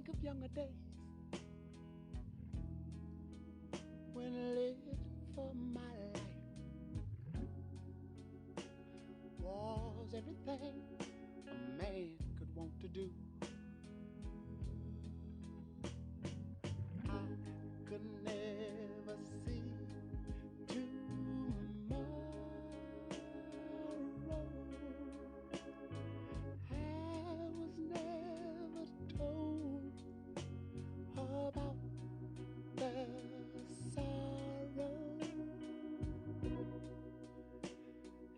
think of younger days when living for my life was everything a man could want to do. I could never see tomorrow. I was never told about the sorrow.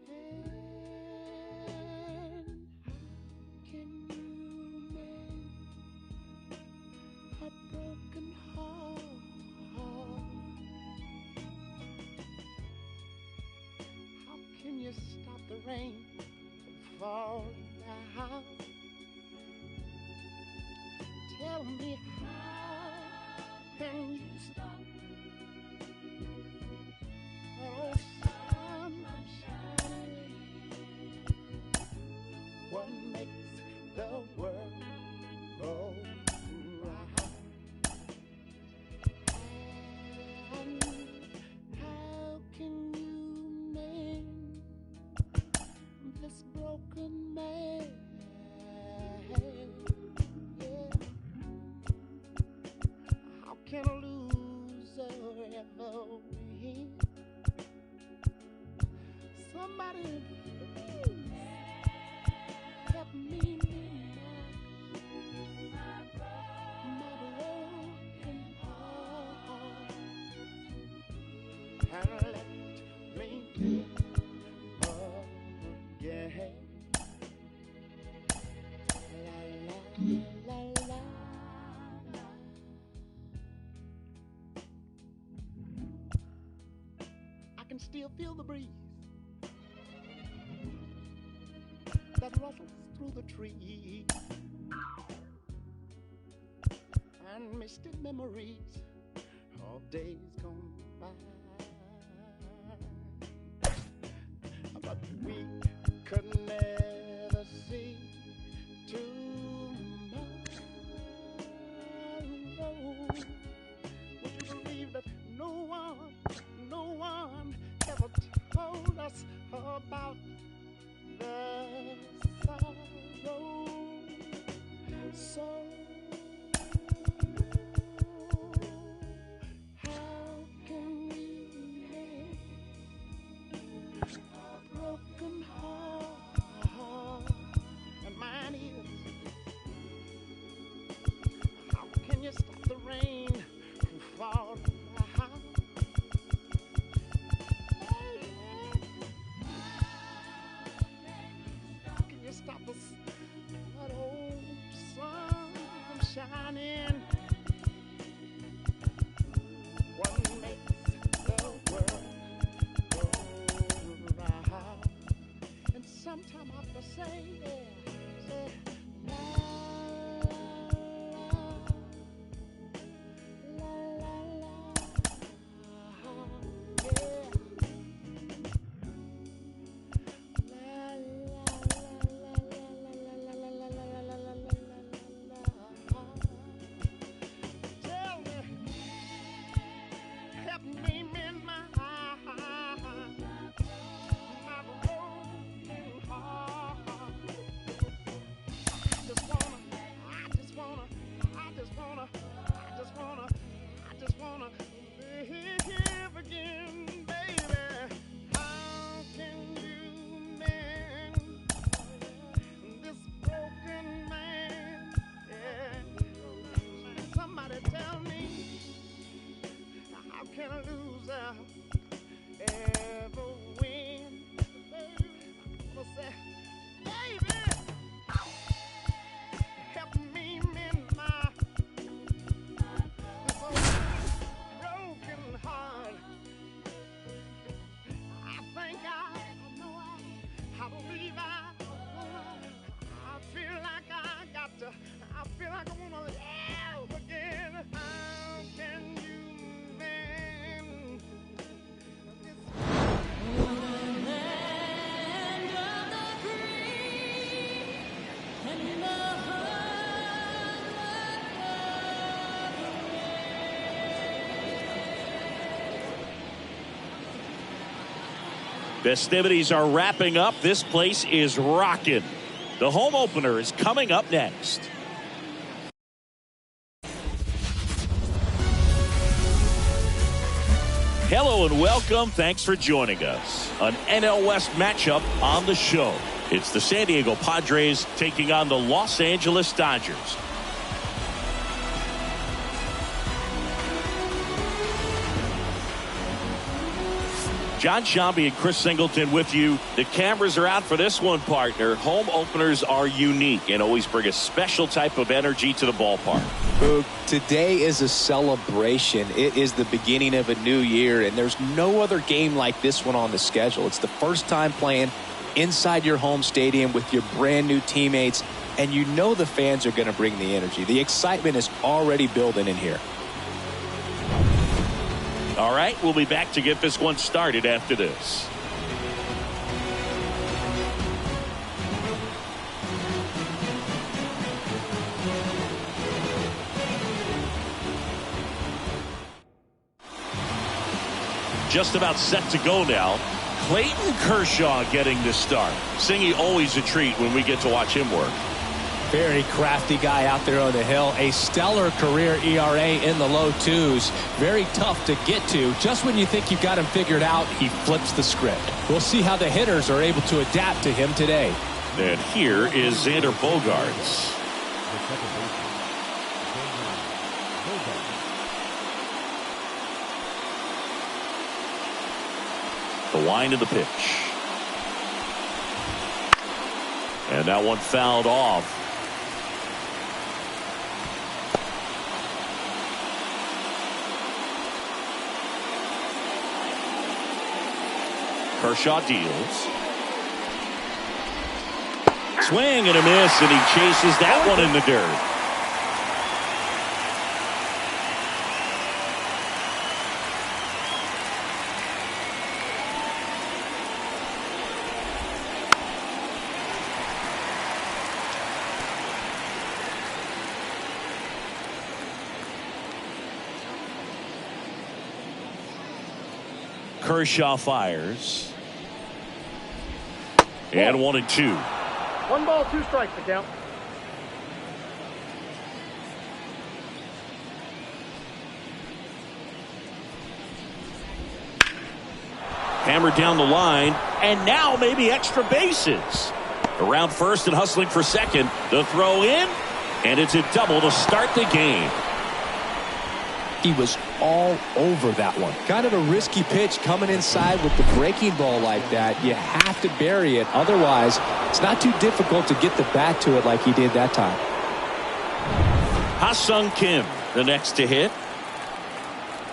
And how can you mend a broken heart? How can you stop the rain from falling down? Tell me, how can you stop oh sun from shining? What makes the world go round? And how can you mend this broken man? Yeah. How can a loser ever win? Somebody please help me mend my broken heart and let me live again. La la la la la. I can still feel the breeze that rustles through the trees and misty memories of days gone by. But we could never see tomorrow. Would you believe that no one ever told us about the sorrow? So how can we mend a broken heart Festivities are wrapping up. This place is rocking. The home opener is coming up next. Hello and welcome. Thanks for joining us. An NL West matchup on the show. It's the San Diego Padres taking on the Los Angeles Dodgers. John Shambi and Chris Singleton with you. The cameras are out for this one, partner. Home openers are unique and always bring a special type of energy to the ballpark. Today is a celebration. It is the beginning of a new year, and there's no other game like this one on the schedule. It's the first time playing inside your home stadium with your brand new teammates, and you know the fans are going to bring the energy. The excitement is already building in here. All right, we'll be back to get this one started after this. Just about set to go now. Clayton Kershaw getting the start. Singy, always a treat when we get to watch him work. Very crafty guy out there on the hill. A stellar career ERA in the low twos. Very tough to get to. Just when you think you've got him figured out, he flips the script. We'll see how the hitters are able to adapt to him today. And here is Xander Bogaerts. The wind of the pitch. And that one fouled off. Kershaw deals. Swing and a miss, and he chases that one in the dirt. Kershaw fires. And 1-2. 1 ball, 2 strikes to count. Hammered down the line, and now maybe extra bases. Around first and hustling for second. The throw in, and it's a double to start the game. He was all over that one. Kind of a risky pitch coming inside with the breaking ball like that. You have to bury it. Otherwise, it's not too difficult to get the bat to it like he did that time. Ha-Sung Kim, the next to hit.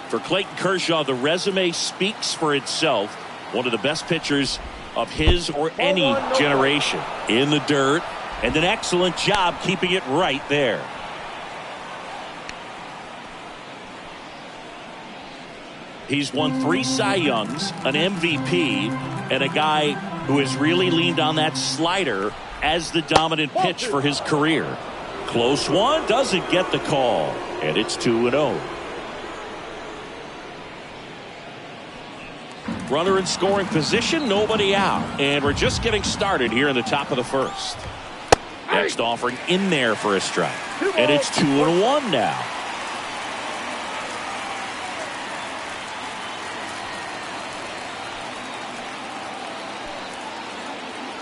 For Clayton Kershaw, the resume speaks for itself. One of the best pitchers of his or any generation. In the dirt, and an excellent job keeping it right there. He's won 3 Cy Youngs, an MVP, and a guy who has really leaned on that slider as the dominant pitch for his career. Close one, doesn't get the call, and it's 2-0. Runner in scoring position, nobody out, and we're just getting started here in the top of the first. Next offering in there for a strike, and it's 2-1 now.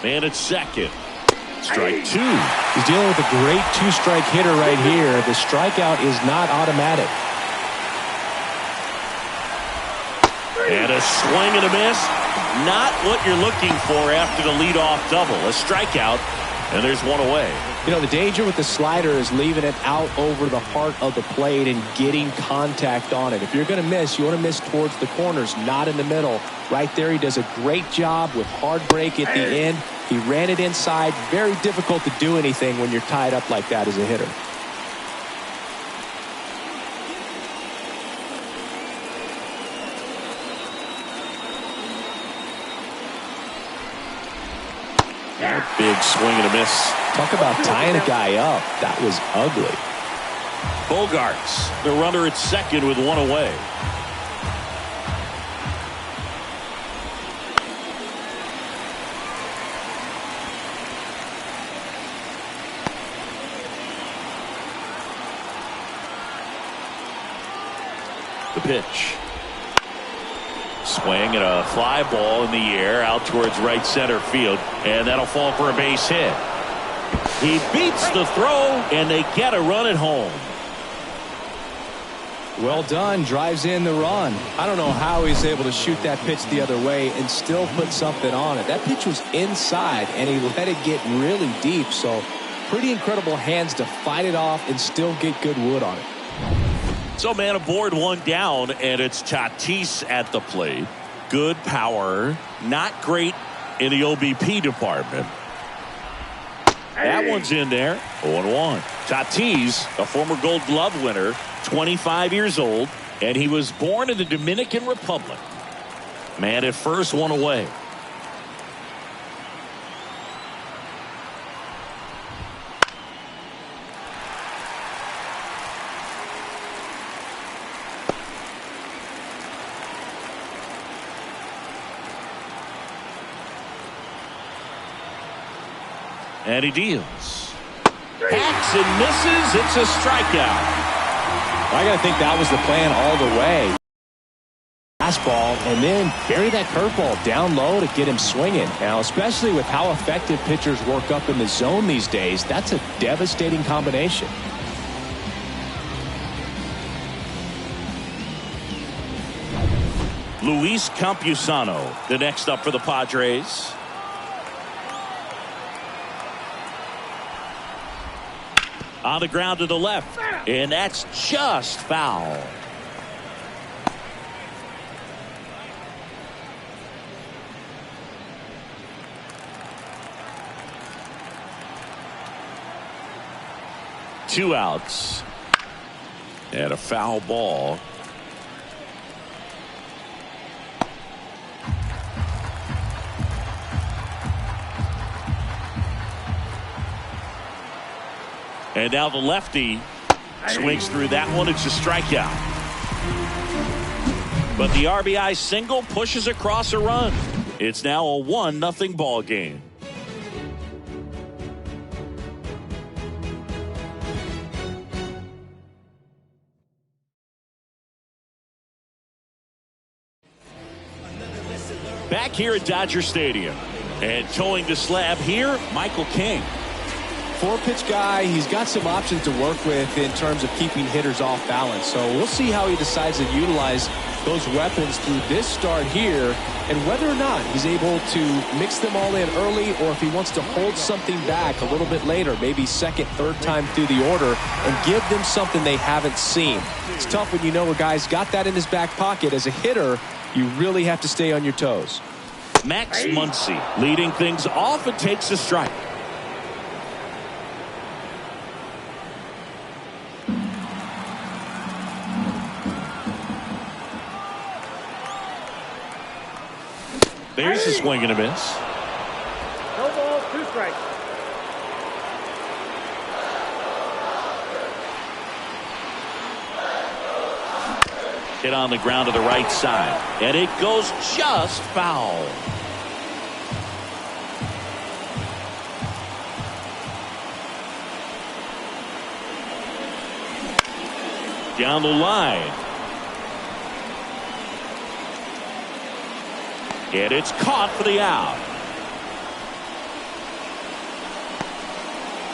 Man at second. Strike 2. He's dealing with a great 2-strike hitter right here. The strikeout is not automatic. And a swing and a miss. Not what you're looking for after the leadoff double. A strikeout, and there's one away. You know, the danger with the slider is leaving it out over the heart of the plate and getting contact on it. If you're going to miss, you want to miss towards the corners, not in the middle. Right there, he does a great job with hard break at the end. He ran it inside. Very difficult to do anything when you're tied up like that as a hitter. Big swing and a miss. Talk about tying a guy up. That was ugly. Bogaerts, the runner at second with one away. The pitch. Swing and a fly ball in the air out towards right center field, and that'll fall for a base hit. He beats the throw, and they get a run at home. Well done, drives in the run. I don't know how he's able to shoot that pitch the other way and still put something on it. That pitch was inside, and he let it get really deep, so pretty incredible hands to fight it off and still get good wood on it. So man aboard, one down, and it's Tatis at the plate. Good power, not great in the OBP department. That one's in there. 0-1. Tatis, a former Gold Glove winner, 25 years old, and he was born in the Dominican Republic. Man at first, one away. And he deals. Hacks and misses. It's a strikeout. I got to think that was the plan all the way. Fastball and then bury that curveball down low to get him swinging. Now, especially with how effective pitchers work up in the zone these days, that's a devastating combination. Luis Campusano, the next up for the Padres. On the ground to the left, and that's just foul. Two outs and a foul ball. And now the lefty swings through that one. It's a strikeout. But the RBI single pushes across a run. It's now a 1-0 ball game. Back here at Dodger Stadium. And towing the slab here, Michael King. Four-pitch guy, he's got some options to work with in terms of keeping hitters off balance. So we'll see how he decides to utilize those weapons through this start here and whether or not he's able to mix them all in early or if he wants to hold something back a little bit later, maybe second, third time through the order and give them something they haven't seen. It's tough when you know a guy's got that in his back pocket. As a hitter, you really have to stay on your toes. Max Muncy leading things off and takes a strike. There's a swing and a miss. No balls, 2 strikes. Hit on the ground to the right side, and it goes just foul. Down the line. And it's caught for the out.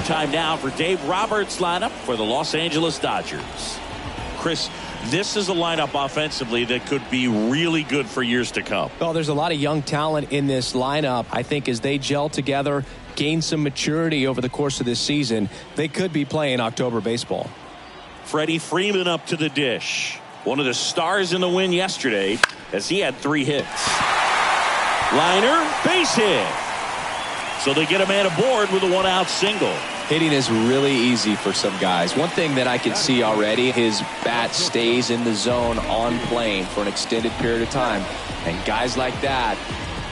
Time now for Dave Roberts' lineup for the Los Angeles Dodgers. Chris, this is a lineup offensively that could be really good for years to come. Well, there's a lot of young talent in this lineup. I think as they gel together, gain some maturity over the course of this season, they could be playing October baseball. Freddie Freeman up to the dish. One of the stars in the win yesterday as he had 3 hits. Liner, base hit. So they get a man aboard with a 1-out single. Hitting is really easy for some guys. One thing that I can see already, his bat stays in the zone on plane for an extended period of time. And guys like that,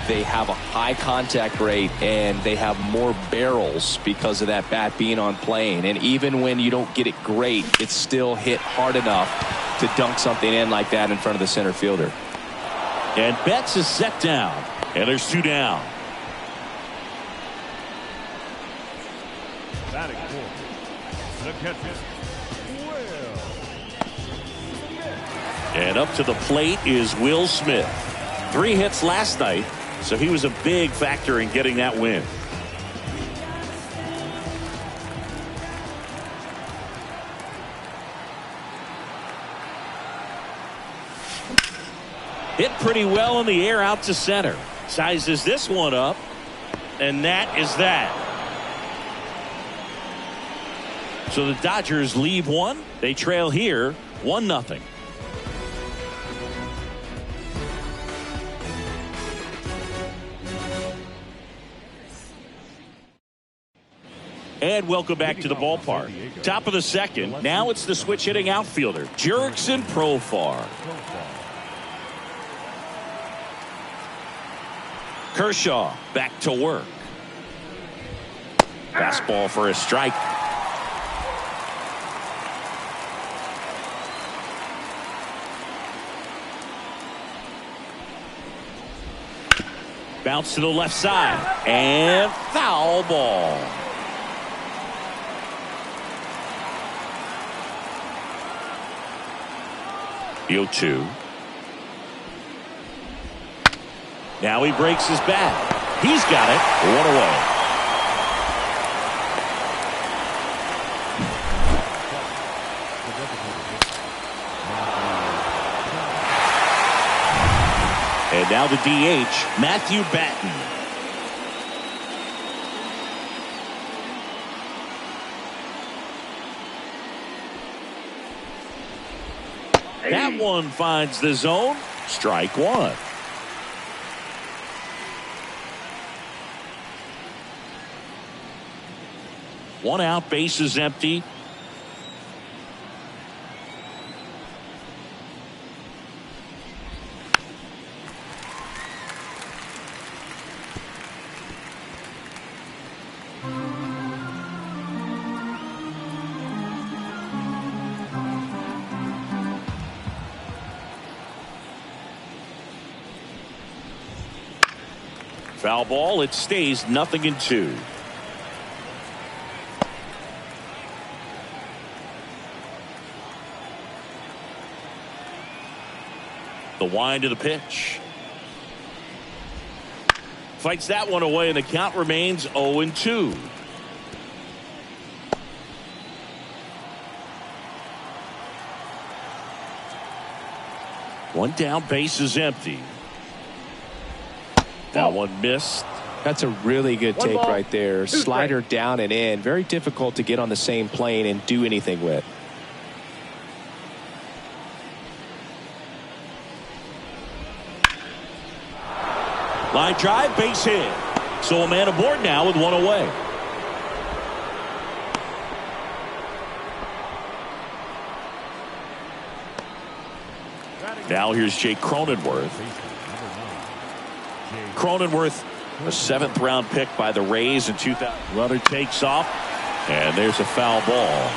they have a high contact rate and they have more barrels because of that bat being on plane. And even when you don't get it great, it's still hit hard enough to dunk something in like that in front of the center fielder. And Betts is set down. And there's 2 down. Batting fourth, the catcher, Will. And up to the plate is Will Smith. 3 hits last night, so he was a big factor in getting that win. Hit pretty well in the air out to center. Sizes this one up, and that is that. So the Dodgers leave one. They trail here 1-0. And welcome back to the ballpark. Top of the second. Now it's the switch hitting outfielder, Jurickson Profar. Kershaw back to work. Fastball for a strike. Bounce to the left side and foul ball. The 0-2. Now he breaks his bat. He's got it. 1 away. And now the DH, Matthew Batten. That one finds the zone. Strike 1. One out, bases empty. Foul ball. It stays 0-2. The wind of the pitch. Fights that one away, and the count remains 0-2. One down, base is empty. That one missed. That's a really good take right there. Slider down and in. Very difficult to get on the same plane and do anything with. Line drive, base hit. So a man aboard now with 1 away. Now here's Jake Cronenworth. Cronenworth, a 7th round pick by the Rays in 2000. Runner takes off, and there's a foul ball.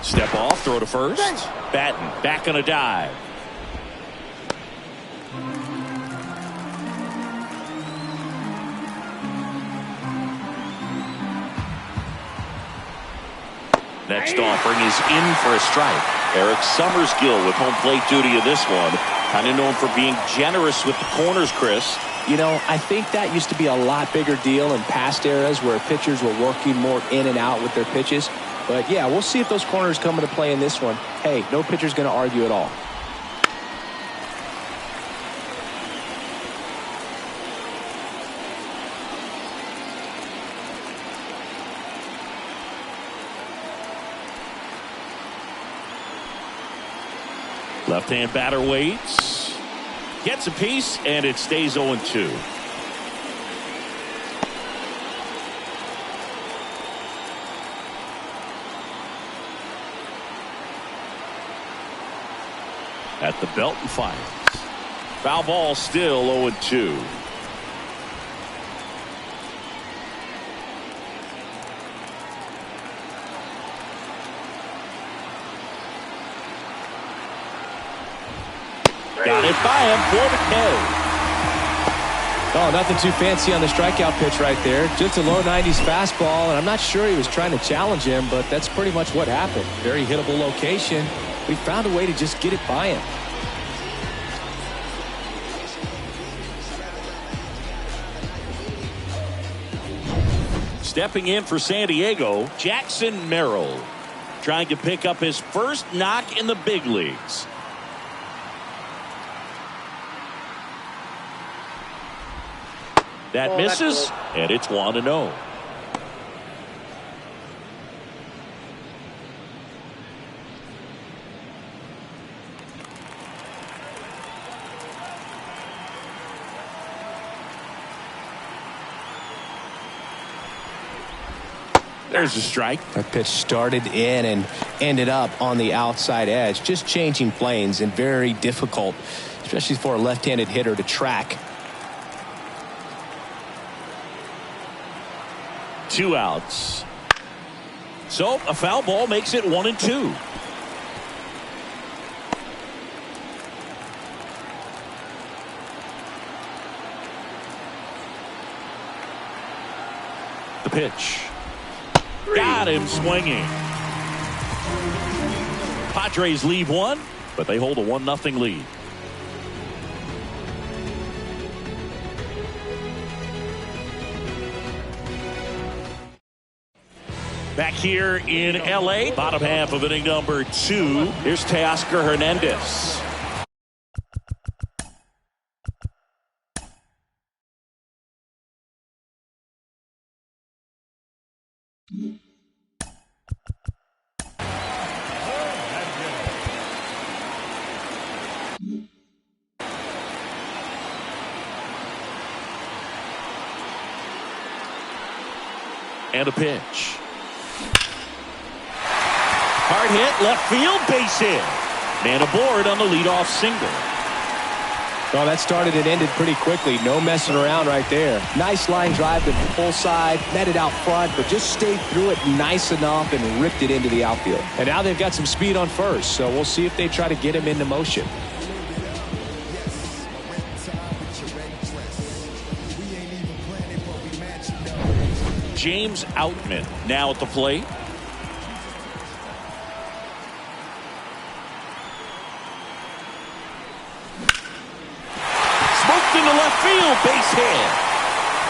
Step off, throw to first. Batten back on a dive. Next offering is in for a strike. Eric Summersgill with home plate duty in this one. Kind of known for being generous with the corners, Chris. You know, I think that used to be a lot bigger deal in past eras where pitchers were working more in and out with their pitches. But yeah, we'll see if those corners come into play in this one. Hey, no pitcher's going to argue at all. Left-hand batter waits. Gets a piece, and it stays 0-2. At the belt and fires. Foul ball, still 0-2. Got it by him for the K. Oh, nothing too fancy on the strikeout pitch right there. Just a low 90s fastball, and I'm not sure he was trying to challenge him, but that's pretty much what happened. Very hittable location. We found a way to just get it by him. Stepping in for San Diego, Jackson Merrill, trying to pick up his first knock in the big leagues. That misses, and it's 1-0. There's a strike. That pitch started in and ended up on the outside edge. Just changing planes and very difficult, especially for a left-handed hitter to track. 2 outs. So a foul ball makes it 1-2. The pitch. Got him swinging. Padres leave one, but they hold a 1-0 lead. Back here in L.A., bottom half of inning number 2. Here's Teoscar Hernandez. And a pitch. Hard hit, left field, base hit. Man aboard on the leadoff single. Well, that started and ended pretty quickly. No messing around right there. Nice line drive to the full side, met it out front, but just stayed through it nice enough and ripped it into the outfield. And now they've got some speed on first, so we'll see if they try to get him into motion. James Outman now at the plate. Smoked into left field, base hit.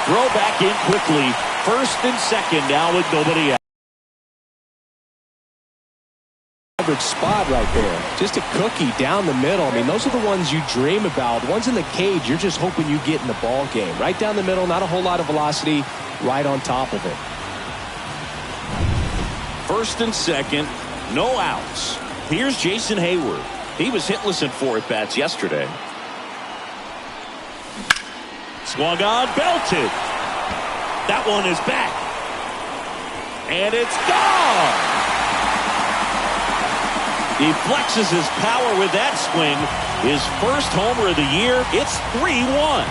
Throw back in quickly. First and second now with nobody out. Average spot right there. Just a cookie down the middle. I mean, those are the ones you dream about. The ones in the cage, you're just hoping you get in the ball game. Right down the middle, not a whole lot of velocity. Right on top of it. First and second, no outs. Here's Jason Hayward. He was hitless in 4 at-bats yesterday. Swung on, belted. That one is back. And it's gone. He flexes his power with that swing. His first homer of the year. It's 3-1.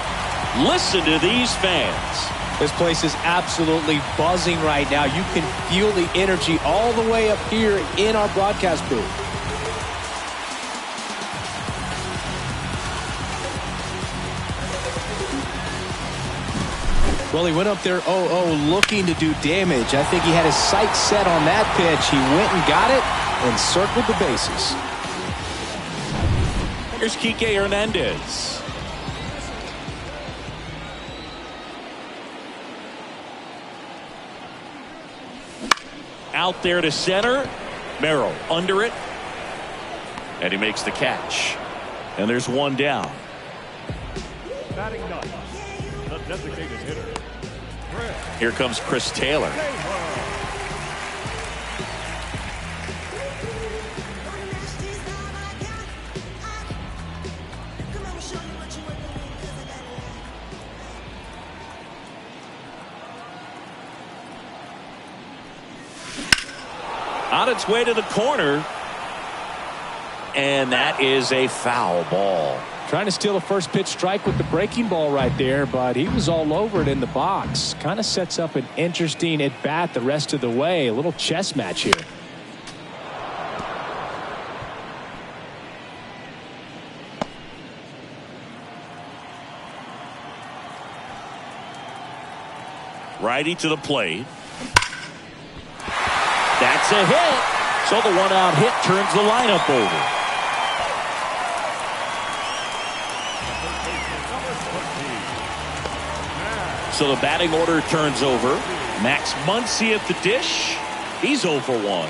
Listen to these fans. This place is absolutely buzzing right now. You can feel the energy all the way up here in our broadcast booth. Well, he went up there 0-0 looking to do damage. I think he had his sights set on that pitch. He went and got it and circled the bases. Here's Kike Hernandez. Out there to center. Merrill under it. And he makes the catch. And there's one down. Batting ninth, the designated hitter. Here comes Chris Taylor. On its way to the corner. And that is a foul ball. Trying to steal a first pitch strike with the breaking ball right there, but he was all over it in the box. Kind of sets up an interesting at-bat the rest of the way. A little chess match here. Righty to the plate. That's a hit. So the one-out hit turns the lineup over. So the batting order turns over. Max Muncy at the dish. He's 0 for 1.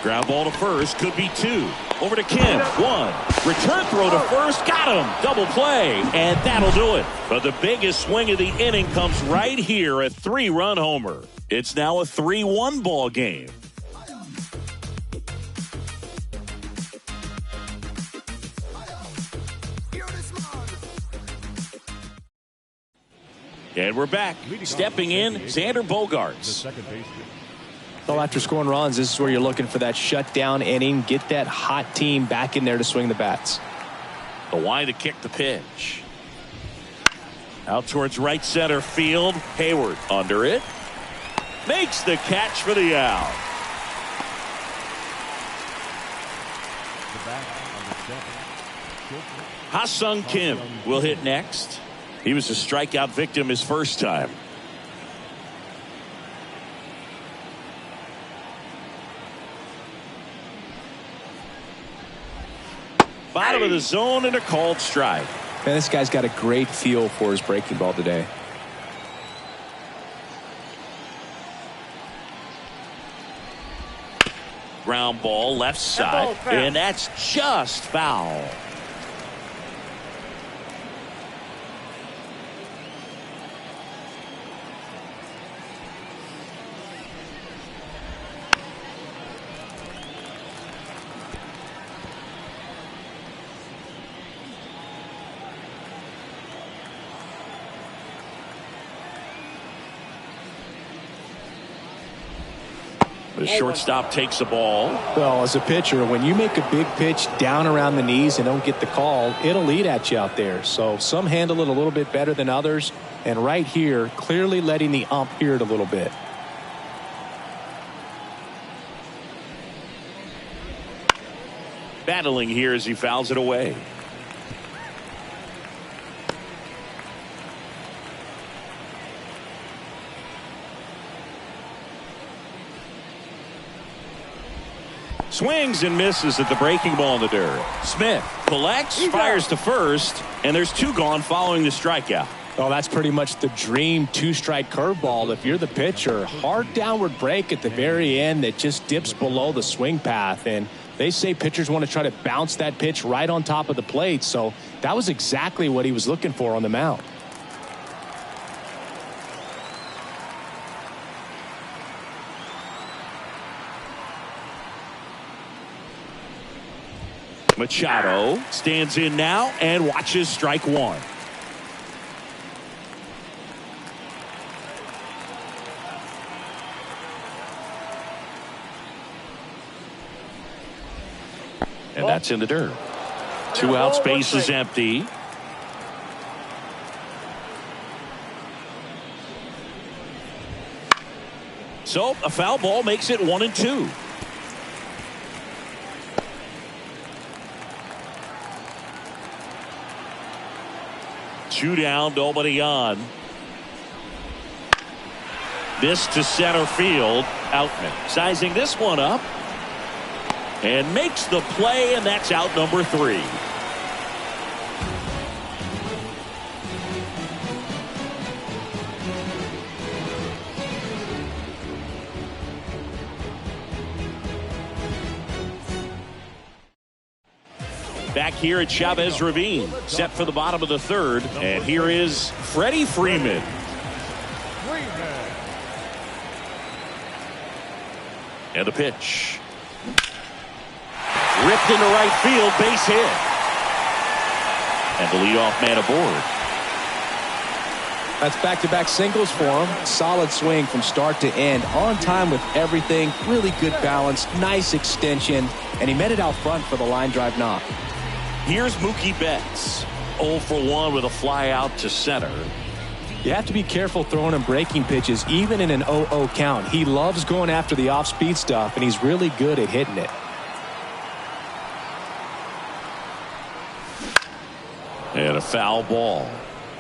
Ground ball to first. Could be 2. Over to Kim. 1. Return throw to first. Got him. Double play. And that'll do it. But the biggest swing of the inning comes right here. A 3-run homer. It's now a 3-1 ball game. And we're back. Stepping in, Xander Bogaerts. Well, after scoring runs, this is where you're looking for that shutdown inning. Get that hot team back in there to swing the bats. The wind to kick the pitch. Out towards right center field. Hayward under it. Makes the catch for the out. Ha-Sung Kim will hit next. He was a strikeout victim his first time. Bottom of the zone and a called strike. Man, this guy's got a great feel for his breaking ball today. Ground ball left side, and that's just foul. The shortstop takes the ball. Well, as a pitcher, when you make a big pitch down around the knees and don't get the call, it'll eat at you out there. So some handle it a little bit better than others. And right here, clearly letting the ump hear it a little bit. Battling here as he fouls it away. Swings and misses at the breaking ball in the dirt. Smith collects, fires to first, and there's 2 gone following the strikeout. Well, that's pretty much the dream 2-strike curveball. If you're the pitcher, hard downward break at the very end that just dips below the swing path. And they say pitchers want to try to bounce that pitch right on top of the plate. So that was exactly what he was looking for on the mound. Machado stands in now and watches strike 1. And that's in the dirt. 2 outs, base is empty. So a foul ball makes it 1-2. Two down, nobody on. This to center field. Outman sizing this one up and makes the play, and that's out number 3. Back here at Chavez Ravine, set for the bottom of the 3rd, and here is Freddie Freeman. And the pitch. Ripped into right field, base hit. And the leadoff man aboard. That's back-to-back singles for him. Solid swing from start to end. On time with everything. Really good balance. Nice extension. And he met it out front for the line drive knock. Here's Mookie Betts. 0 for 1 with a fly out to center. You have to be careful throwing him breaking pitches, even in an 0-0 count. He loves going after the off-speed stuff, and he's really good at hitting it. And a foul ball.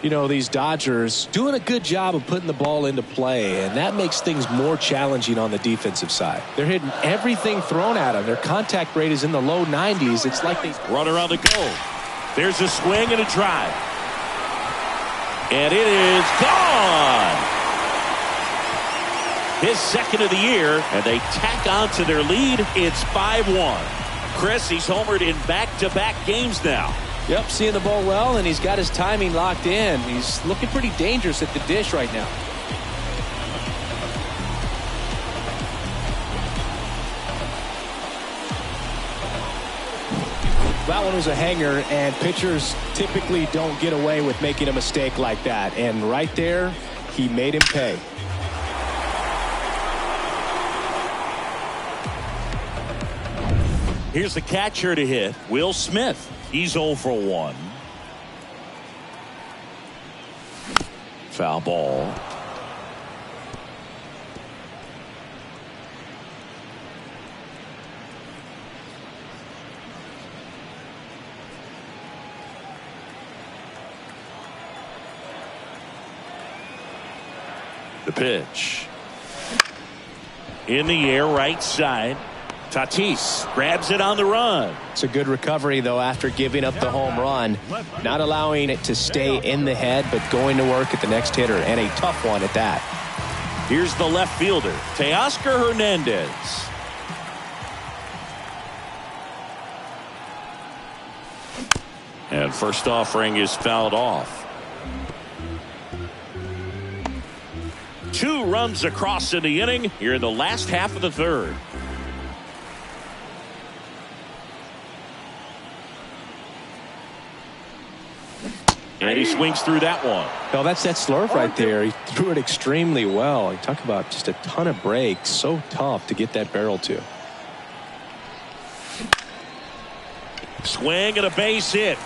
You know, these Dodgers doing a good job of putting the ball into play, and that makes things more challenging on the defensive side. They're hitting everything thrown at them. Their contact rate is in the low 90s. It's like they... Runner on the go. There's a swing and a drive. And it is gone. His second of the year, and they tack on to their lead. It's 5-1. Chris, he's homered in back-to-back games now. Yep, seeing the ball well, and he's got his timing locked in. He's looking pretty dangerous at the dish right now. That one was a hanger, and pitchers typically don't get away with making a mistake like that. And right there, he made him pay. Here's the catcher to hit, Will Smith. He's 0 for 1. Foul ball. The pitch. In the air, right side. Tatis grabs it on the run. It's a good recovery, though, after giving up the home run. Not allowing it to stay in the head, but going to work at the next hitter, and a tough one at that. Here's the left fielder, Teoscar Hernandez. And first offering is fouled off. 2 runs across in the inning here in the last half of the third. And he swings through that one. No, that's that slurve right there. He threw it extremely well. You talk about just a ton of breaks. So tough to get that barrel to. Swing and a base hit.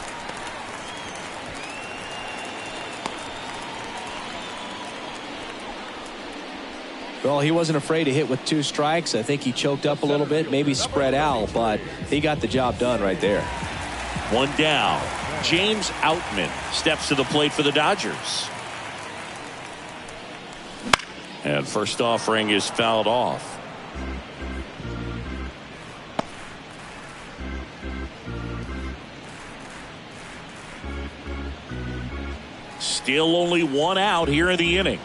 Well, he wasn't afraid to hit with 2 strikes. I think he choked up a little bit, maybe spread out, but he got the job done right there. 1 down. James Outman steps to the plate for the Dodgers. And first offering is fouled off. Still only 1 out here in the inning.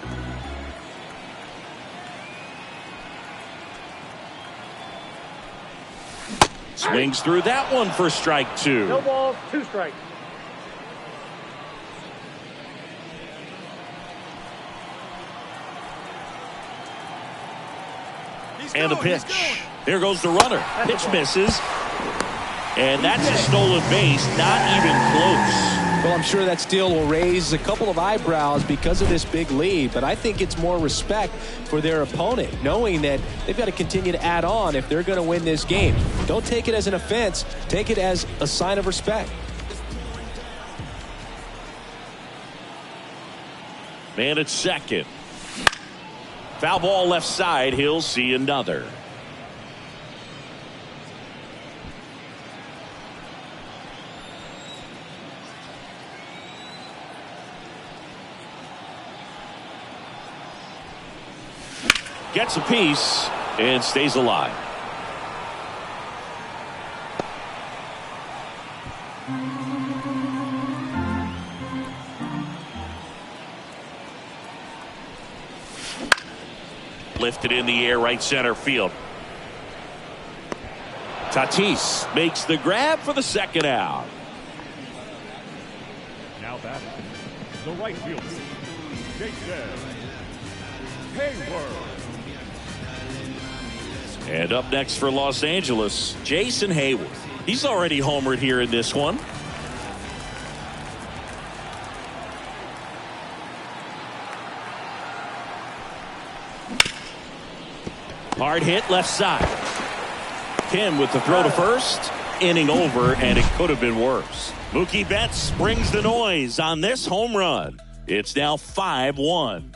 Swings through that one for strike 2. No balls, 2 strikes. And the pitch. There goes the runner. Pitch misses. And that's a stolen base. Not even close. Well, I'm sure that steal will raise a couple of eyebrows because of this big lead, but I think it's more respect for their opponent, knowing that they've got to continue to add on if they're going to win this game. Don't take it as an offense. Take it as a sign of respect. Man at second. Foul ball left side. He'll see another. Gets a piece and stays alive. Lifted in the air, right center field. Tatis makes the grab for the second out. Now batting, the right fielder, Jason Hayward. And up next for Los Angeles, Jason Hayward. He's already homered here in this one. Hard hit left side. Kim with the throw to first. Inning over, and it could have been worse. Mookie Betts brings the noise on this home run. It's now 5-1.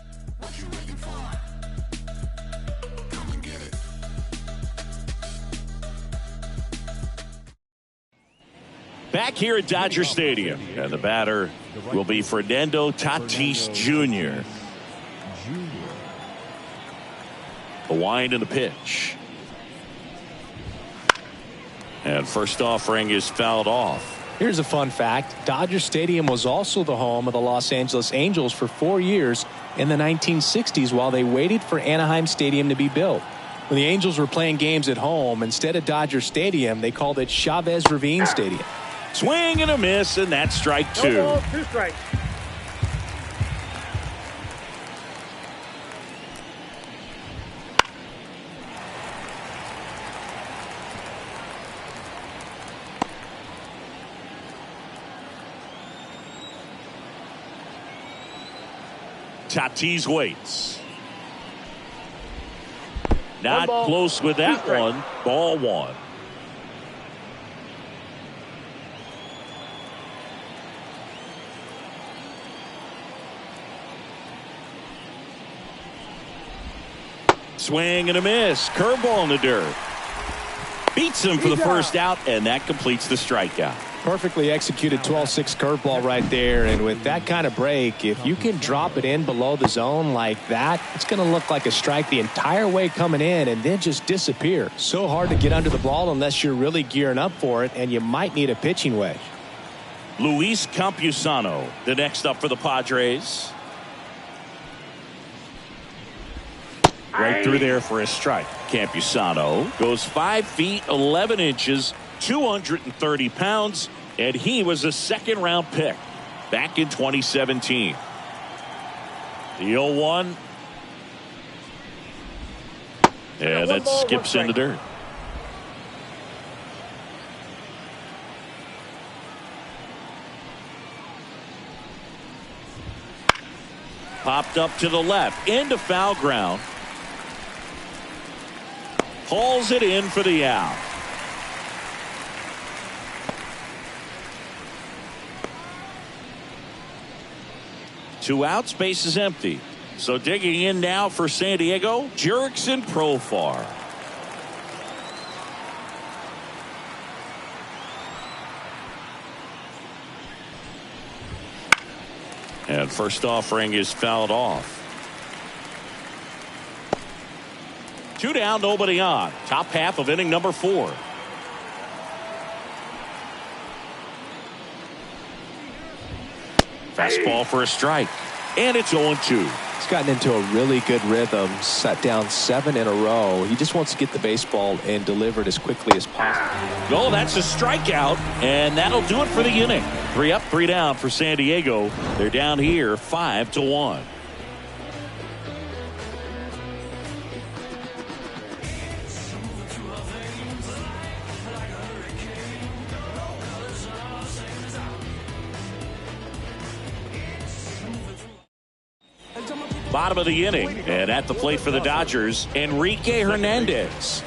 Back here at Dodger Stadium, and the batter will be Fernando Tatis Jr. The wind and the pitch. And first offering is fouled off. Here's a fun fact. Dodger Stadium was also the home of the Los Angeles Angels for 4 years in the 1960s while they waited for Anaheim Stadium to be built. When the Angels were playing games at home, instead of Dodger Stadium, they called it Chavez Ravine Stadium. Swing and a miss, and that's strike two. No ball, 2 strikes. Tatis waits. Not close with that one. Ball one. Swing and a miss. Curveball in the dirt. Beats him for the first out, and that completes the strikeout. Perfectly executed 12-6 curveball right there, and with that kind of break, if you can drop it in below the zone like that, it's going to look like a strike the entire way coming in and then just disappear. So hard to get under the ball unless you're really gearing up for it, and you might need a pitching wedge. Luis Campusano, the next up for the Padres. Right through there for a strike. Campusano goes 5 feet 11 inches. 230 pounds, and he was a second-round pick back in 2017. The 0-1. And that skips in the dirt. Popped up to the left, into foul ground. Hauls it in for the out. Two outs, base is empty. So digging in now for San Diego, Jurickson Profar. And first offering is fouled off. 2 down, nobody on. Top half of inning number 4. Fastball for a strike. And it's 0-2. He's gotten into a really good rhythm, set down 7 in a row. He just wants to get the baseball and deliver it as quickly as possible. Oh, that's a strikeout, and that'll do it for the inning. 3 up, 3 down for San Diego. They're down here 5-1. Bottom of the inning, and at the plate for the Dodgers, Enrique Hernandez.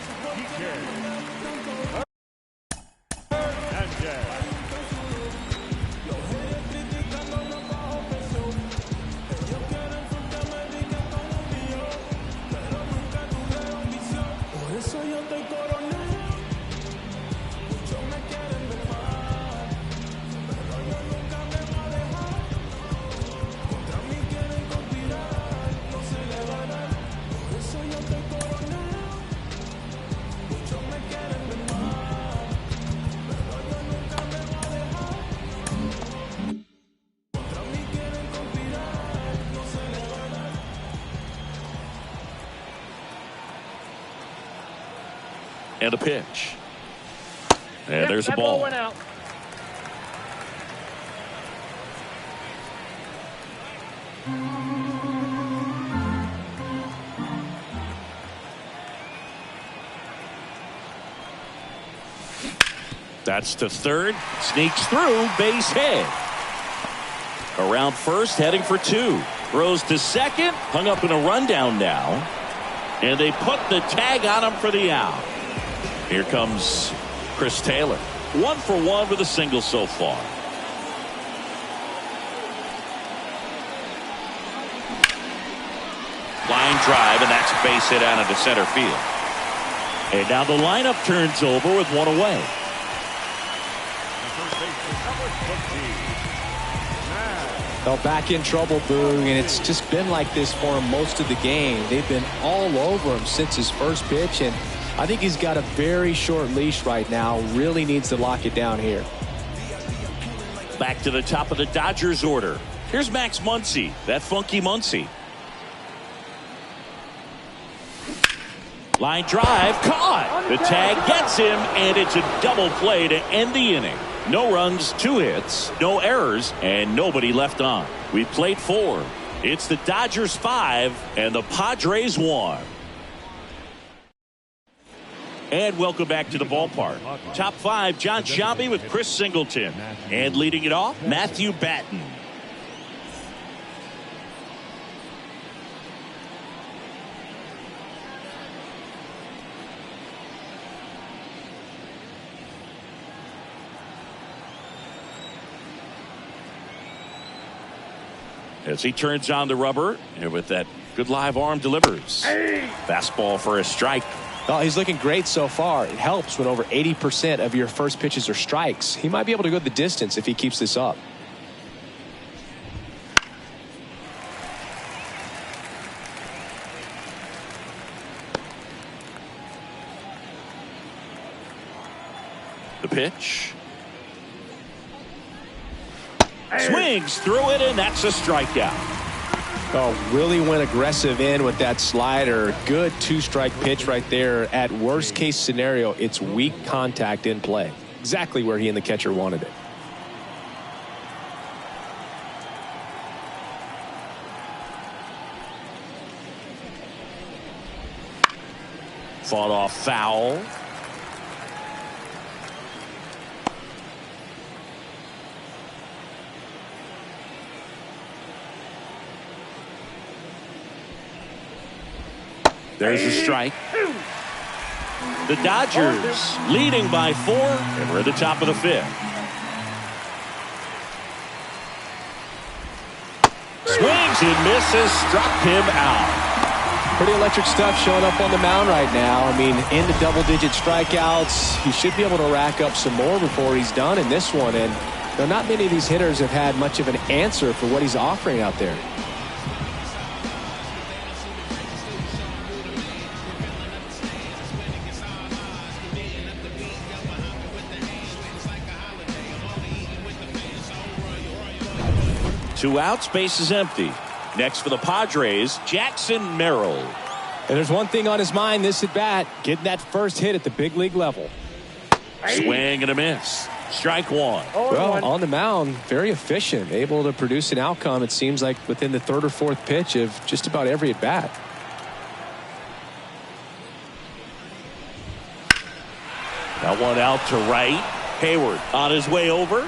And a pitch. And there's a ball. Went out. That's to third. Sneaks through. Base hit. Around first, heading for 2. Throws to second. Hung up in a rundown now. And they put the tag on him for the out. Here comes Chris Taylor. 1 for 1 with a single so far. Line drive, and that's a base hit out into center field. And now the lineup turns over with 1 away. baseman, number 20. Well, back in trouble, Boog, and it's just been like this for him most of the game. They've been all over him since his first pitch, and I think he's got a very short leash right now. Really needs to lock it down here. Back to the top of the Dodgers order. Here's Max Muncy, that funky Muncy. Line drive, caught. The tag gets him, and it's a double play to end the inning. No runs, 2 hits, no errors, and nobody left on. We played 4. It's the Dodgers 5 and the Padres 1. And welcome back to the ballpark. Top 5, John Sciambi with Chris Singleton. And leading it off, Matthew Batten. As he turns on the rubber, and with that good live arm delivers. Fastball for a strike. Oh, he's looking great so far. It helps when over 80% of your first pitches are strikes. He might be able to go the distance if he keeps this up. The pitch. Swings through it, and that's a strikeout. Oh, really went aggressive in with that slider. Good 2-strike pitch right there. At worst case scenario, it's weak contact in play. Exactly where he and the catcher wanted it. Fought off foul. There's a strike. The Dodgers leading by 4, and we're at the top of the 5th. Swings and misses, struck him out. Pretty electric stuff showing up on the mound right now. I mean, into double-digit strikeouts. He should be able to rack up some more before he's done in this one. And not many of these hitters have had much of an answer for what he's offering out there. Two outs, base is empty. Next for the Padres, Jackson Merrill. And there's one thing on his mind this at bat, getting that first hit at the big league level. Swing and a miss. Strike 1. Well, on the mound, very efficient, able to produce an outcome, it seems like, within the 3rd or 4th pitch of just about every at bat. That one out to right. Hayward on his way over.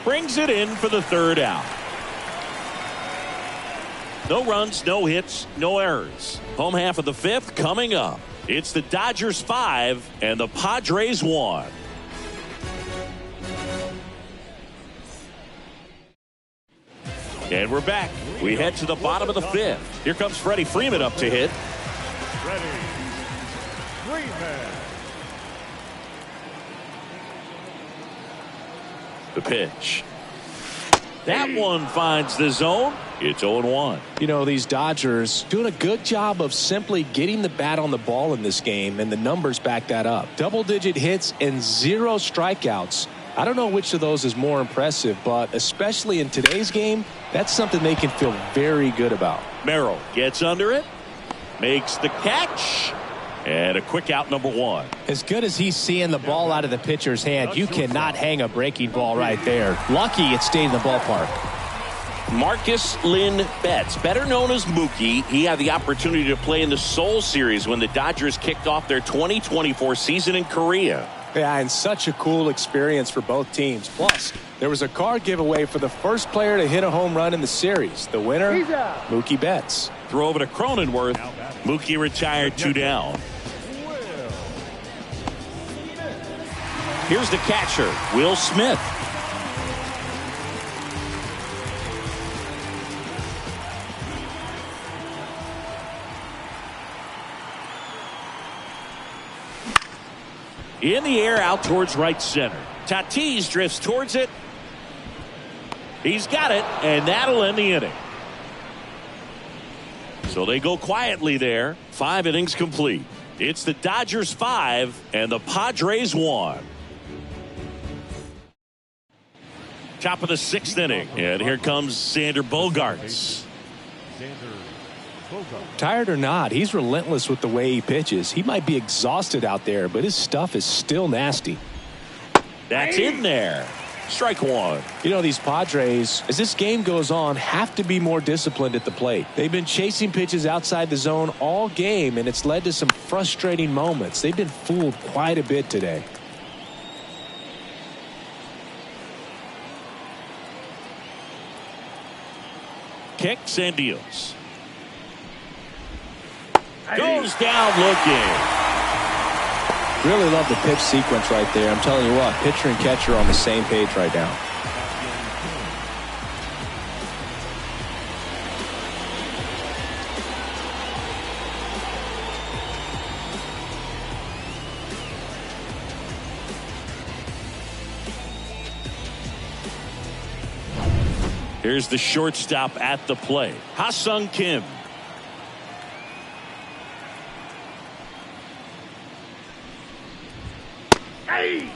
Brings it in for the 3rd out. No runs, no hits, no errors. Home half of the 5th coming up. It's the Dodgers 5 and the Padres 1. And we're back. We head to the bottom of the 5th. Here comes Freddie Freeman up to hit. Freddie Freeman. The pitch. That one finds the zone. It's 0-1. You know, these Dodgers doing a good job of simply getting the bat on the ball in this game, and the numbers back that up. Double-digit hits and 0 strikeouts. I don't know which of those is more impressive, but especially in today's game, that's something they can feel very good about. Merrill gets under it, makes the catch, and a quick out, number 1. As good as he's seeing the ball out of the pitcher's hand, you cannot hang a breaking ball right there. Lucky it stayed in the ballpark. Marcus Lynn Betts, better known as Mookie, he had the opportunity to play in the Seoul Series when the Dodgers kicked off their 2024 season in Korea. Yeah, and such a cool experience for both teams. Plus, there was a card giveaway for the first player to hit a home run in the series. The winner, Mookie Betts. Throw over to Cronenworth. Mookie retired 2 down. Here's the catcher, Will Smith. In the air, out towards right center. Tatis drifts towards it. He's got it, and that'll end the inning. So they go quietly there. 5 innings complete. It's the Dodgers 5 and the Padres 1. Top of the 6th inning, and here comes Xander Bogaerts. Tired or not, he's relentless with the way he pitches. He might be exhausted out there, but his stuff is still nasty. That's in there. Strike 1. You know, these Padres, as this game goes on, have to be more disciplined at the plate. They've been chasing pitches outside the zone all game, and it's led to some frustrating moments. They've been fooled quite a bit today. Kicks and deals. Goes down looking. Really love the pitch sequence right there. I'm telling you what, pitcher and catcher are on the same page right now. Here's the shortstop at the plate, Ha-Sung Kim. Hey!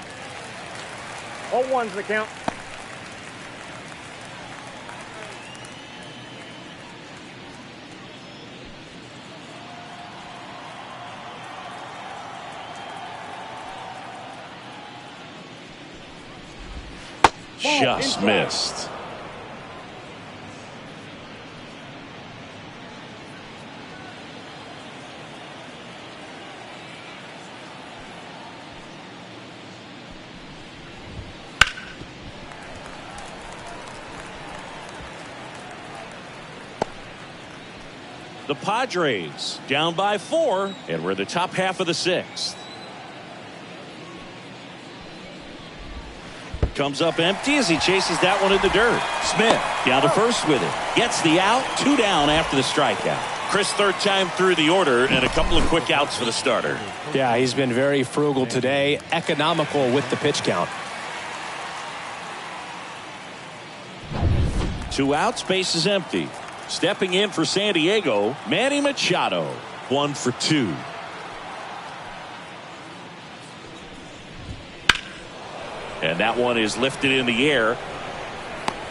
0-1's the count. Just missed. The Padres down by 4, and we're in the top half of the 6th. Comes up empty as he chases that one in the dirt. Smith down to first with it. Gets the out. 2 down after the strikeout. Chris, third time through the order, and a couple of quick outs for the starter. Yeah, he's been very frugal today. Economical with the pitch count. 2 outs, base is empty. Stepping in for San Diego, Manny Machado. 1 for 2. And that one is lifted in the air.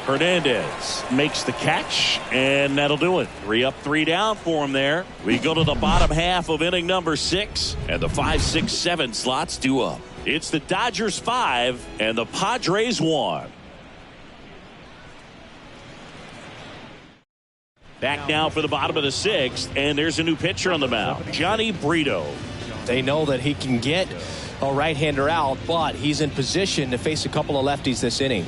Hernandez makes the catch, and that'll do it. 3 up, 3 down for him there. We go to the bottom half of inning number 6, and the 5, 6, 7 slots due up. It's the Dodgers 5 and the Padres 1. Back now for the bottom of the 6th, and there's a new pitcher on the mound, Johnny Brito. They know that he can get a right-hander out, but he's in position to face a couple of lefties this inning.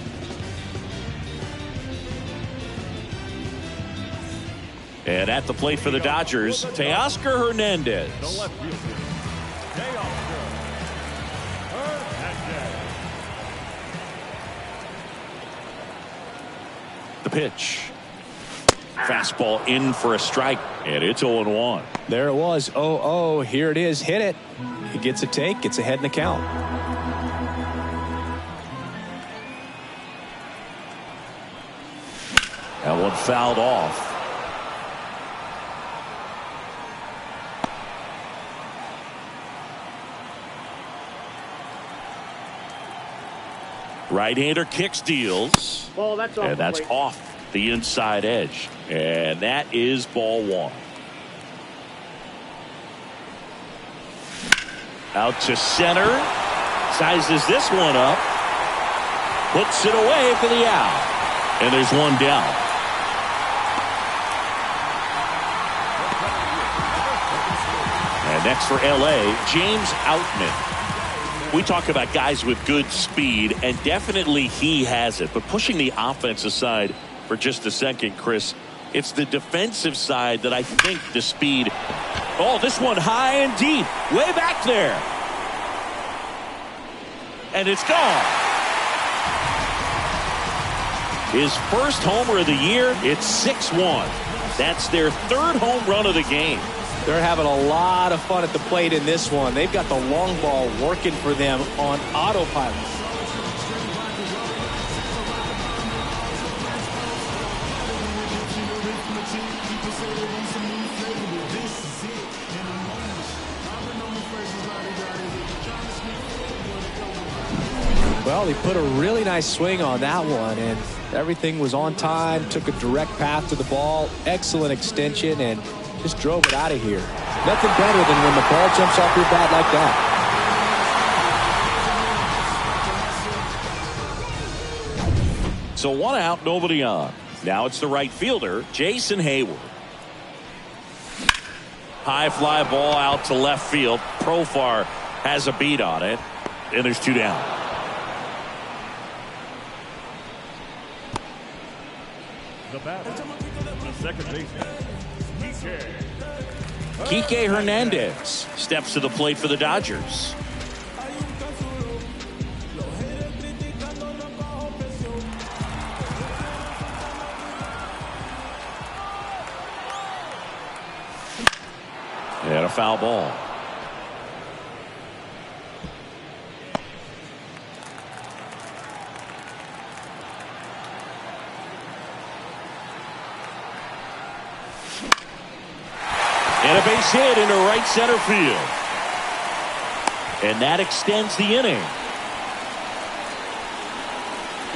And at the plate for the Dodgers, Teoscar Hernandez. The pitch. Fastball in for a strike, and it's 0-1. There it was, 0-0. Here it is, hit it. He gets a take, gets ahead in the count. That one fouled off. Right-hander kicks, deals. Ball, that's off. And that's off the inside edge. And that is ball 1. Out to center. Sizes this one up. Puts it away for the out. And there's one down. And next for LA, James Outman. We talk about guys with good speed, and definitely he has it. But pushing the offense aside for just a second, Chris, it's the defensive side that I think the speed. Oh, this one high and deep, way back there. And it's gone. His first homer of the year, it's 6-1. That's their 3rd home run of the game. They're having a lot of fun at the plate in this one. They've got the long ball working for them on autopilot. Well, he put a really nice swing on that one, and everything was on time, took a direct path to the ball, excellent extension, and just drove it out of here. Nothing better than when the ball jumps off your bat like that. So 1 out, nobody on. Now it's the right fielder, Jason Hayward. High fly ball out to left field. Profar has a beat on it, and there's 2 down. The batter, the second baseman, Kike Hernandez steps to the plate for the Dodgers. And a foul ball. And a base hit into right center field. And that extends the inning.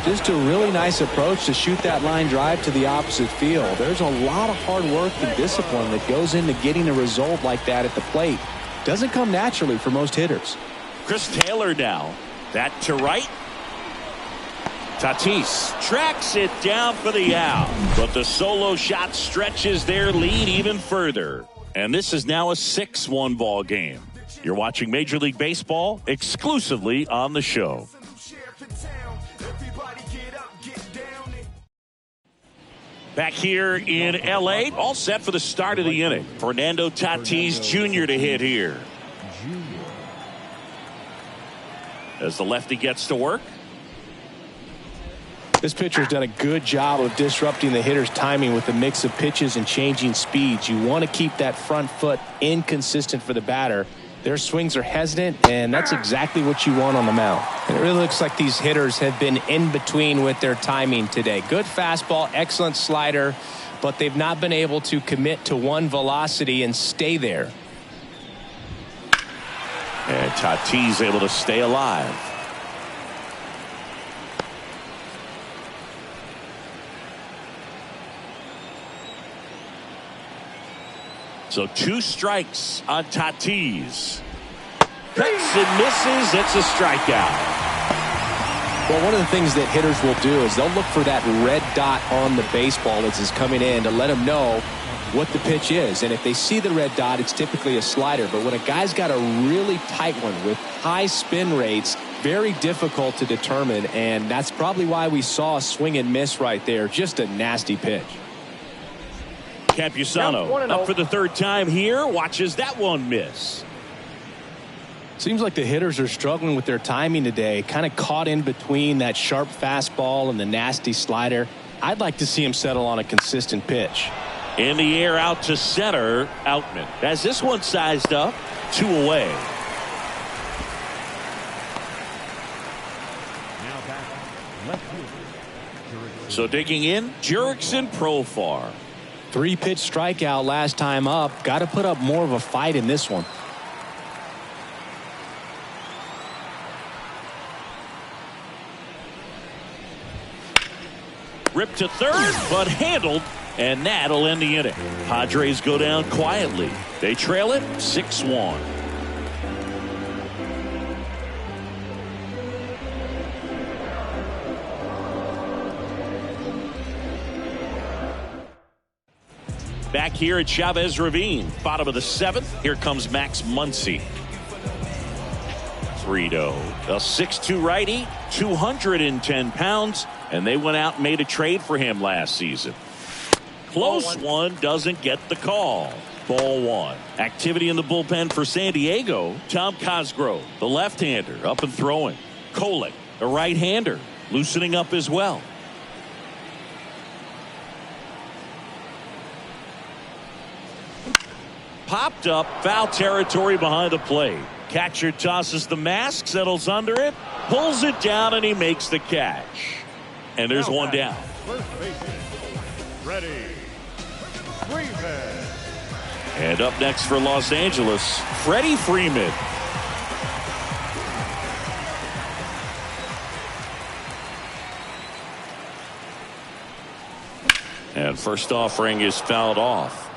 Just a really nice approach to shoot that line drive to the opposite field. There's a lot of hard work and discipline that goes into getting a result like that at the plate. Doesn't come naturally for most hitters. Chris Taylor now. That to right. Tatis tracks it down for the out. But the solo shot stretches their lead even further. And this is now a 6-1 ball game. You're watching Major League Baseball exclusively on the show. Back here in L.A., all set for the start of the inning. Fernando Tatis Jr. to hit here. As the lefty gets to work. This pitcher's done a good job of disrupting the hitter's timing with a mix of pitches and changing speeds. You want to keep that front foot inconsistent for the batter. Their swings are hesitant, and that's exactly what you want on the mound. And it really looks like these hitters have been in between with their timing today. Good fastball, excellent slider, but they've not been able to commit to one velocity and stay there. And Tatis able to stay alive. So 2 strikes on Tatis. Cuts and misses. It's a strikeout. Well, one of the things that hitters will do is they'll look for that red dot on the baseball as it's coming in to let them know what the pitch is. And if they see the red dot, it's typically a slider. But when a guy's got a really tight one with high spin rates, very difficult to determine. And that's probably why we saw a swing and miss right there. Just a nasty pitch. Campusano up for the 3rd time here. Watches that one miss. Seems like the hitters are struggling with their timing today. Kind of caught in between that sharp fastball and the nasty slider. I'd like to see him settle on a consistent pitch. In the air out to center. Outman has this one sized up. 2 away. So digging in, Jurickson Profar. 3-pitch strikeout last time up. Got to put up more of a fight in this one. Ripped to third, but handled, and that'll end the inning. Padres go down quietly. They trail it 6-1. Back here at Chavez Ravine, bottom of the 7th. Here comes Max Muncy. 3-0. A 6'2 righty, 210 pounds, and they went out and made a trade for him last season. Close one, doesn't get the call. Ball 1. Activity in the bullpen for San Diego. Tom Cosgrove, the left-hander, up and throwing. Kolek, the right-hander, loosening up as well. Popped up, foul territory behind the plate. Catcher tosses the mask, settles under it, pulls it down, and he makes the catch. And there's one down. First baseman, Freddie Freeman. And up next for Los Angeles, Freddie Freeman. First offering is fouled off.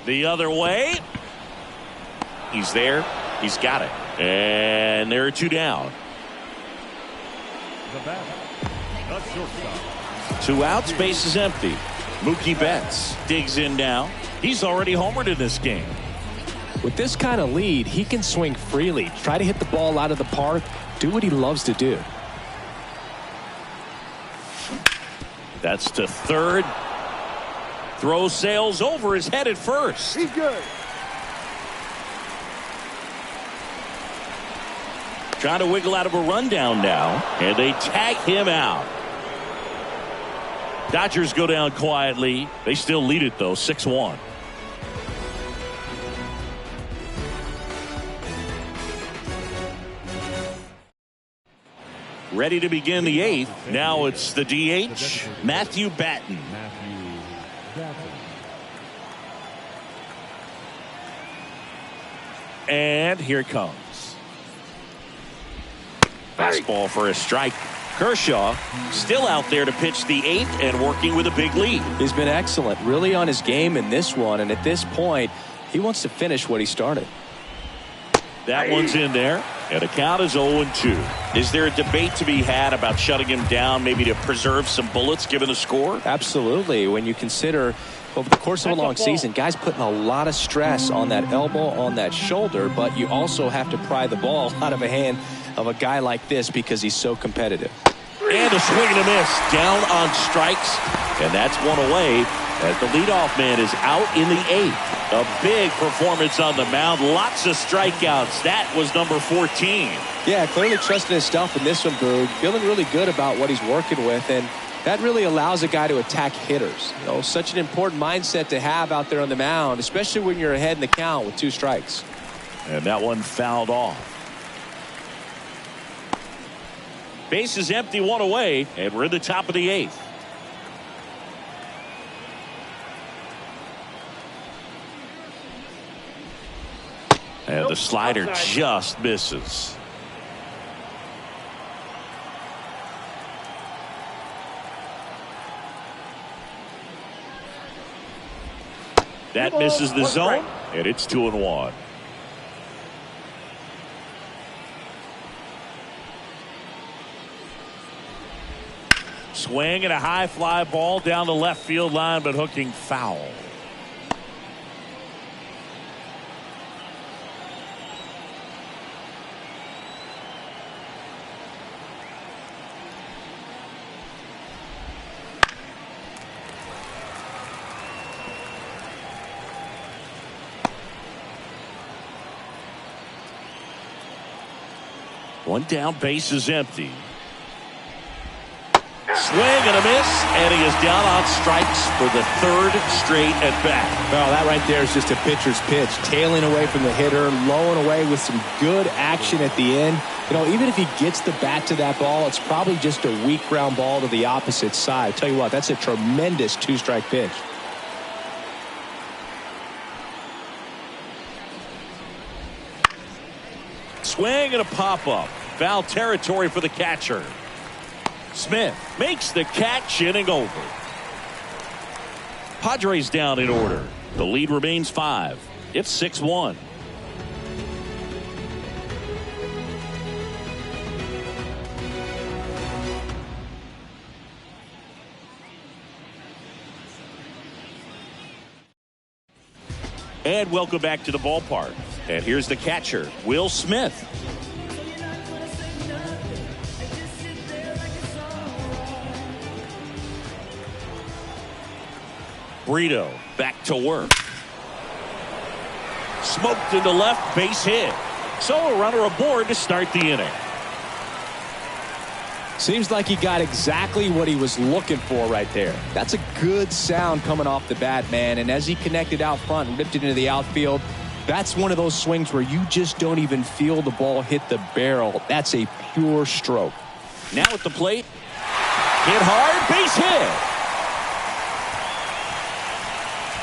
The other way. He's there. He's got it. And there are two down. The batter, the shortstop. 2 outs, base is empty. Mookie Betts digs in now. He's already homered in this game. With this kind of lead, he can swing freely, try to hit the ball out of the park, do what he loves to do. That's to third. Throw sails over his head at first. He's good. Trying to wiggle out of a rundown now, and they tag him out. Dodgers go down quietly. They still lead it, though, 6-1. Ready to begin the 8th. Now it's the DH, Matthew Batten. And here it comes. Fastball for a strike. Kershaw still out there to pitch the 8th and working with a big lead. He's been excellent, really on his game in this one, and at this point, he wants to finish what he started. That one's in there, and the count is 0-2. Is there a debate to be had about shutting him down, maybe to preserve some bullets given the score? Absolutely. When you consider over the course of a long season, guys putting a lot of stress on that elbow, on that shoulder, but you also have to pry the ball out of a hand of a guy like this because he's so competitive. And a swing and a miss down on strikes, and that's one away as the leadoff man is out in the 8th. A big performance on the mound, lots of strikeouts. That was number 14. Yeah, clearly trusting his stuff in this one, Boog. Feeling really good about what he's working with, and that really allows a guy to attack hitters. You know, such an important mindset to have out there on the mound, especially when you're ahead in the count with 2 strikes. And that one fouled off. Base is empty, 1 away, and we're in the top of the 8th. And the slider just misses. That misses the zone, and it's 2-1. Swing and a high fly ball down the left field line, but hooking foul. One down, base is empty. Swing and a miss, and he is down on strikes for the 3rd straight at bat. Well, that right there is just a pitcher's pitch. Tailing away from the hitter, lowing away with some good action at the end. You know, even if he gets the bat to that ball, it's probably just a weak ground ball to the opposite side. Tell you what, that's a tremendous 2-strike pitch. Swing and a pop-up. Foul territory for the catcher. Smith makes the catch, inning over. Padres down in order. The lead remains 5. It's 6-1. And welcome back to the ballpark. And here's the catcher, Will Smith. Brito back to work. Smoked into left, base hit. So a runner aboard to start the inning. Seems like he got exactly what he was looking for right there. That's a good sound coming off the bat, man. And as he connected out front and ripped it into the outfield, that's one of those swings where you just don't even feel the ball hit the barrel. That's a pure stroke. Now at the plate. Hit hard, base hit.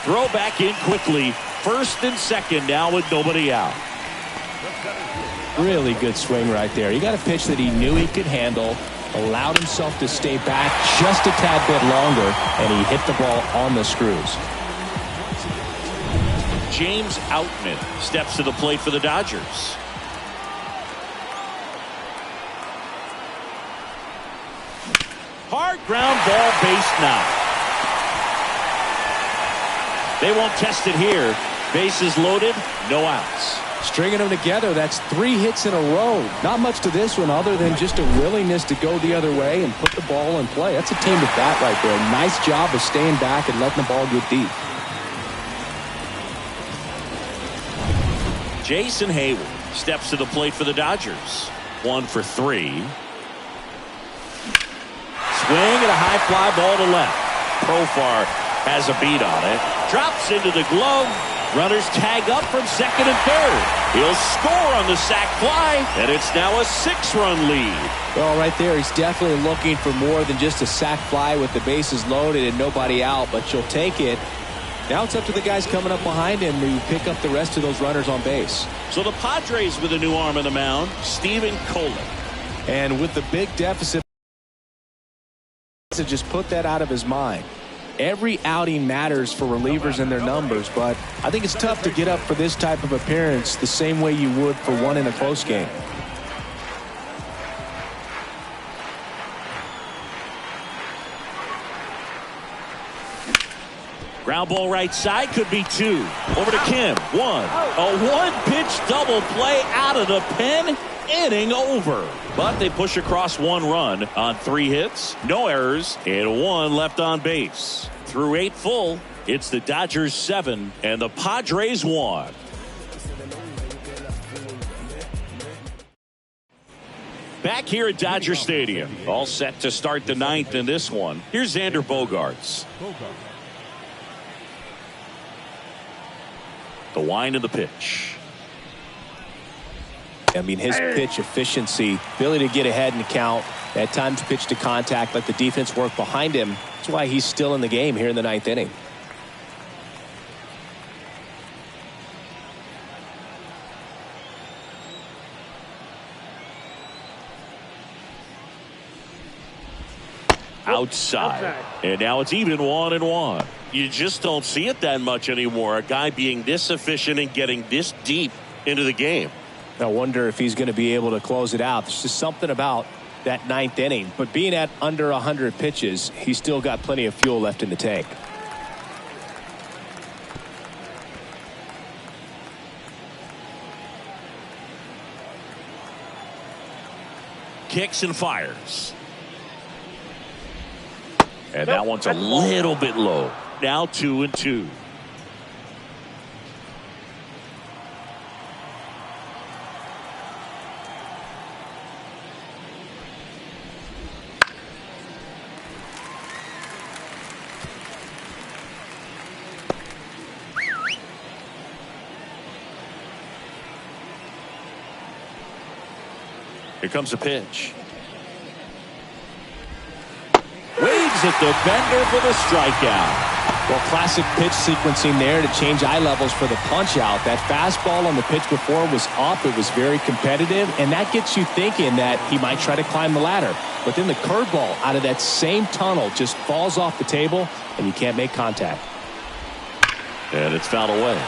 Throw back in quickly. First and second now with nobody out. Really good swing right there. He got a pitch that he knew he could handle, allowed himself to stay back just a tad bit longer, and he hit the ball on the screws. James Outman steps to the plate for the Dodgers. Hard ground ball, base knock. They won't test it here. Bases loaded, no outs. Stringing them together, that's 3 hits in a row. Not much to this one other than just a willingness to go the other way and put the ball in play. That's a team at bat right there. Nice job of staying back and letting the ball get deep. Jason Hayward steps to the plate for the Dodgers. 1 for 3. Swing and a high fly ball to left. Profar has a beat on it. Drops into the glove. Runners tag up from second and third. He'll score on the sac fly, and it's now a 6-run lead. Well, right there, he's definitely looking for more than just a sac fly with the bases loaded and nobody out, but you'll take it. Now it's up to the guys coming up behind him to pick up the rest of those runners on base. So the Padres with a new arm on the mound, Steven Kohler. And with the big deficit, to just put that out of his mind. Every outing matters for relievers and their numbers, but I think it's tough to get up for this type of appearance the same way you would for one in a close game. Ground ball right side, could be 2. Over to Kim. 1. A one-pitch double play out of the pen. Inning over. But they push across 1 run on 3 hits. No errors and 1 left on base. Through 8 full, it's the Dodgers 7 and the Padres 1. Back here at Dodger Stadium. All set to start the 9th in this one. Here's Xander Bogaerts. The wind of the pitch. I mean, his pitch efficiency, ability to get ahead in the count, at times pitch to contact, let the defense work behind him. That's why he's still in the game here in the 9th inning. Outside. And now it's even 1-1. You just don't see it that much anymore. A guy being this efficient and getting this deep into the game. I wonder if he's going to be able to close it out. There's just something about that 9th inning. But being at under 100 pitches, he's still got plenty of fuel left in the tank. Kicks and fires. And that one's a little bit low. Now 2-2. Here comes a pitch. Waves at the bender for the strikeout. Well, classic pitch sequencing there to change eye levels for the punch out. That fastball on the pitch before was up. It was very competitive, and that gets you thinking that he might try to climb the ladder. But then the curveball out of that same tunnel just falls off the table, and you can't make contact. And it's fouled away.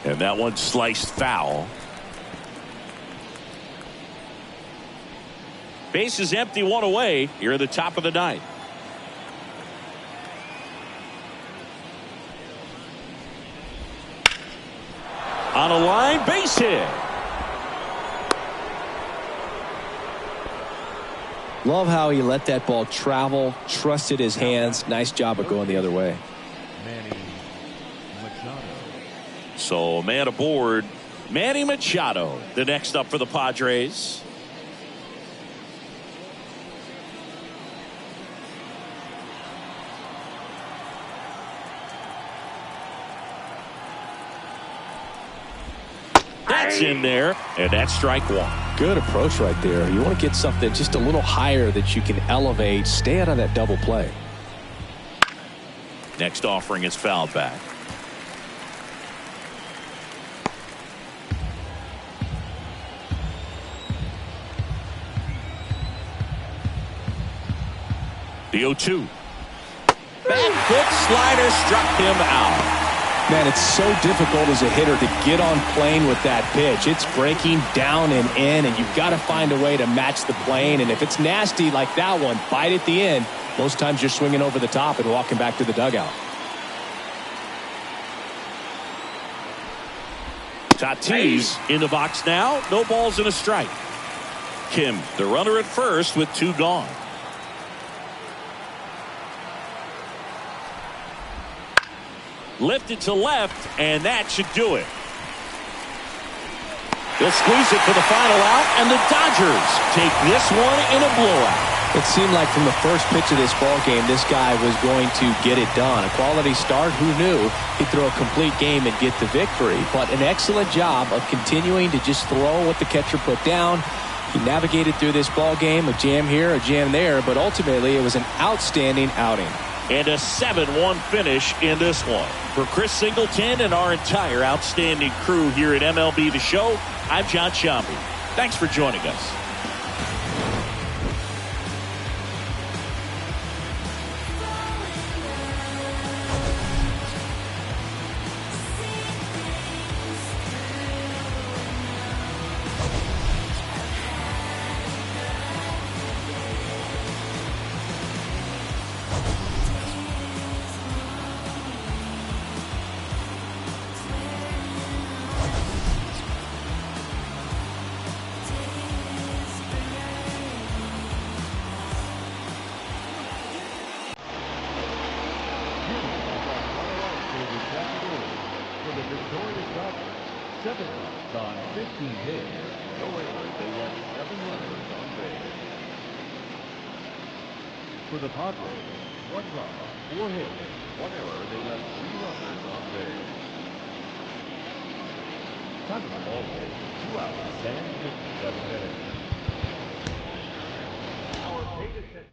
And that one sliced foul. Base is empty, 1 away. Here at the top of the 9th. On a line, base hit. Love how he let that ball travel, trusted his hands. Nice job of going the other way. So, man aboard, Manny Machado, the next up for the Padres. gets in there, and that's strike one. Good approach right there. You want to get something just a little higher that you can elevate. Stay out of that double play. Next offering is fouled back. The 0-2. Back foot slider struck him out. Man, it's so difficult as a hitter to get on plane with that pitch. It's breaking down and in, and you've got to find a way to match the plane. And if it's nasty like that one, bite at the end. Most times you're swinging over the top and walking back to the dugout. Tatis in the box now. No balls and a strike. Kim, the runner at first with 2 gone. Lifted to left, and that should do it. They'll squeeze it for the final out, and the Dodgers take this one in a blowout. It seemed like from the first pitch of this ball game, this guy was going to get it done. A quality start, who knew? He'd throw a complete game and get the victory. But an excellent job of continuing to just throw what the catcher put down. He navigated through this ball game, a jam here, a jam there, but ultimately it was an outstanding outing. And a 7-1 finish in this one. For Chris Singleton and our entire outstanding crew here at MLB The Show, I'm John Sciambi. Thanks for joining us. The victorious Dodgers, 7 runs on 15 hits. No errors, they left 7 runners on base. For the Padres, 1 run on 4 hits, 1 error, they left 3 runners on base. Time of the ball game, 2 outs and 57 innings. Our paid attention.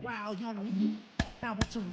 Wow, y'all. Now what's a